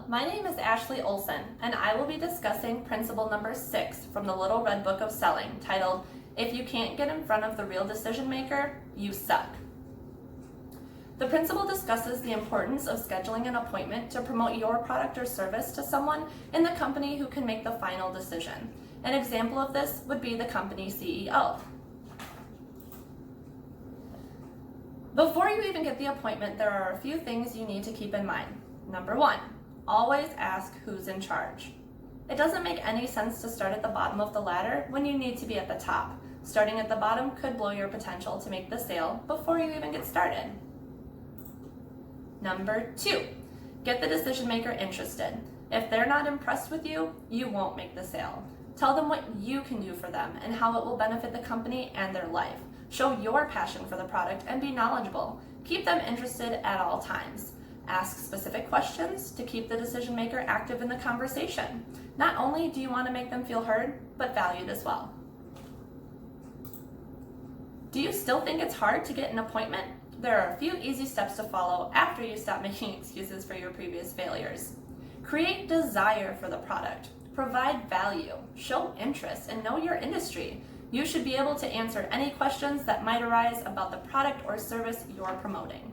my name is Ashley Olson, and I will be discussing principle number 6 from the Little Red Book of Selling, titled, If You Can't Get in Front of the Real Decision Maker, You Suck. The principle discusses the importance of scheduling an appointment to promote your product or service to someone in the company who can make the final decision. An example of this would be the company CEO. Before you even get the appointment, there are a few things you need to keep in mind. Number 1, always ask who's in charge. It doesn't make any sense to start at the bottom of the ladder when you need to be at the top. Starting at the bottom could blow your potential to make the sale before you even get started. Number 2, get the decision maker interested. If they're not impressed with you, you won't make the sale. Tell them what you can do for them and how it will benefit the company and their life. Show your passion for the product and be knowledgeable. Keep them interested at all times. Ask specific questions to keep the decision maker active in the conversation. Not only do you want to make them feel heard, but valued as well. Do you still think it's hard to get an appointment? There are a few easy steps to follow after you stop making excuses for your previous failures. Create desire for the product. Provide value. Show interest and know your industry. You should be able to answer any questions that might arise about the product or service you're promoting.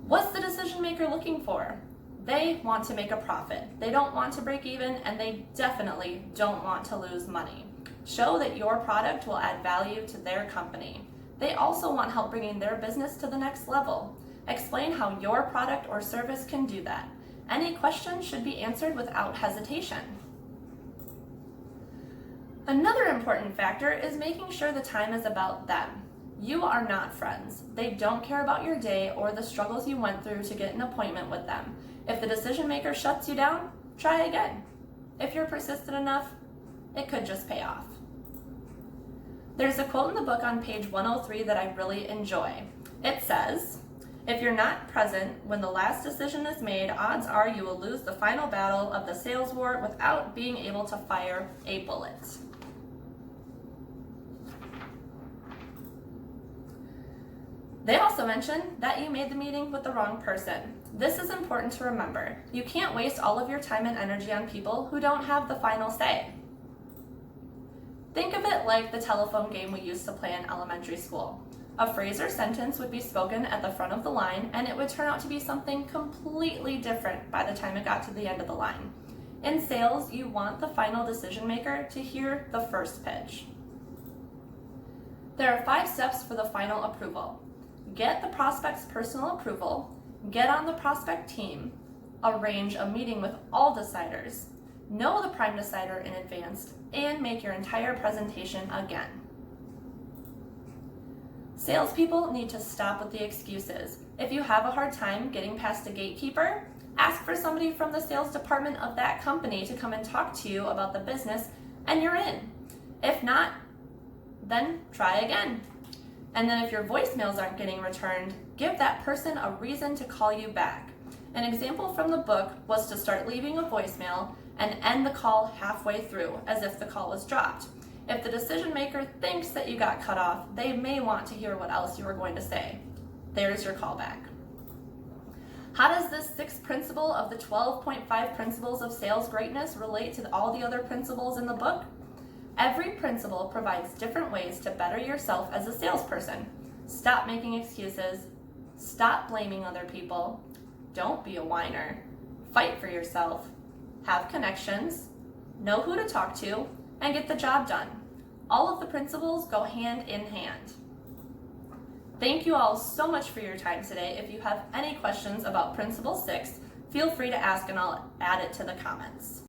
What's the decision maker looking for? They want to make a profit. They don't want to break even, and they definitely don't want to lose money. Show that your product will add value to their company. They also want help bringing their business to the next level. Explain how your product or service can do that. Any questions should be answered without hesitation. Another important factor is making sure the time is about them. You are not friends. They don't care about your day or the struggles you went through to get an appointment with them. If the decision maker shuts you down, try again. If you're persistent enough, it could just pay off. There's a quote in the book on page 103 that I really enjoy. It says, "If you're not present when the last decision is made, odds are you will lose the final battle of the sales war without being able to fire a bullet." They also mention that you made the meeting with the wrong person. This is important to remember. You can't waste all of your time and energy on people who don't have the final say. Think of it like the telephone game we used to play in elementary school. A phrase or sentence would be spoken at the front of the line, and it would turn out to be something completely different by the time it got to the end of the line. In sales, you want the final decision maker to hear the first pitch. There are 5 steps for the final approval. Get the prospect's personal approval, get on the prospect team, arrange a meeting with all deciders, know the prime decider in advance, and make your entire presentation again. Salespeople need to stop with the excuses. If you have a hard time getting past a gatekeeper, ask for somebody from the sales department of that company to come and talk to you about the business, and you're in. If not, then try again. And then if your voicemails aren't getting returned, give that person a reason to call you back. An example from the book was to start leaving a voicemail and end the call halfway through, as if the call was dropped. If the decision maker thinks that you got cut off, they may want to hear what else you were going to say. There's your callback. How does this 6th principle of the 12.5 principles of sales greatness relate to all the other principles in the book? Every principle provides different ways to better yourself as a salesperson. Stop making excuses. Stop blaming other people. Don't be a whiner. Fight for yourself. Have connections. Know who to talk to, and get the job done. All of the principles go hand in hand. Thank you all so much for your time today. If you have any questions about Principle 6, feel free to ask and I'll add it to the comments.